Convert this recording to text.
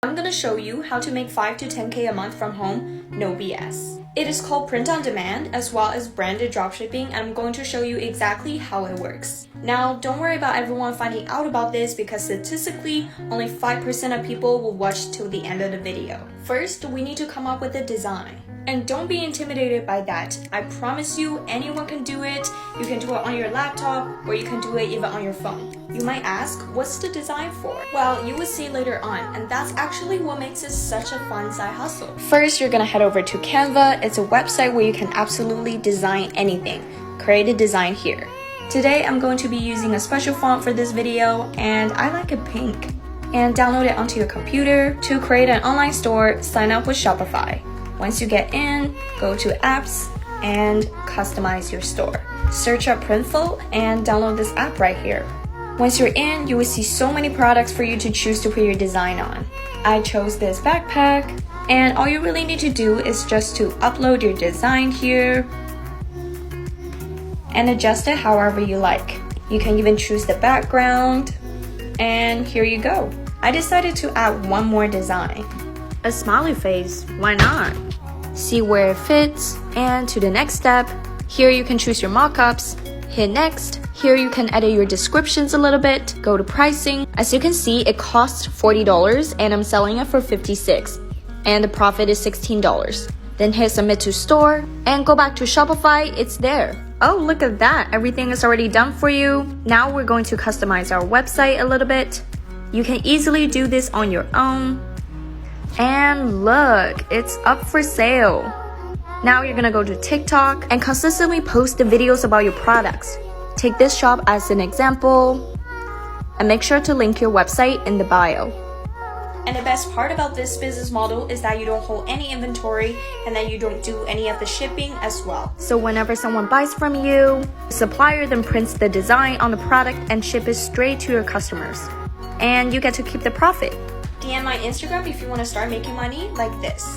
I'm gonna show you how to make 5 to 10K a month from home, no BS. It is called print on demand as well as branded dropshipping, and I'm going to show you exactly how it works. Now, don't worry about everyone finding out about this because statistically, only 5% of people will watch till the end of the video. First, we need to come up with a design. And don't be intimidated by that. I promise you, anyone can do it. You can do it on your laptop or you can do it even on your phone. You might ask, what's the design for? Well, you will see later on, and that's actually what makes it such a fun side hustle. First, you're gonna head over to Canva. It's a website where you can absolutely design anything. Create a design here. Today, I'm going to be using a special font for this video, and I like it pink. And download it onto your computer. To create an online store, sign up with Shopify. Once you get in, go to apps and customize your store. Search up Printful and download this app right here. Once you're in, you will see so many products for you to choose to put your design on. I chose this backpack, and all you really need to do is just to upload your design here and adjust it however you like. You can even choose the background, and here you go. I decided to add one more design. A smiley face, why not? See where it fits, and to the next step. Here you can choose your mockups. Hit next. Here you can edit your descriptions a little bit. Go to pricing. As you can see, it costs $40 and I'm selling it for $56, and the profit is $16. Then hit submit to store and go back to Shopify. It's there. Oh, look at that. Everything is already done for you. Now we're going to customize our website a little bit. You can easily do this on your own. And look, it's up for sale. Now you're gonna go to TikTok and consistently post the videos about your products. Take this shop as an example and make sure to link your website in the bio. And the best part about this business model is that you don't hold any inventory and that you don't do any of the shipping as well. So whenever someone buys from you, the supplier then prints the design on the product and ship it straight to your customers. And you get to keep the profit. DM my Instagram if you want to start making money like this.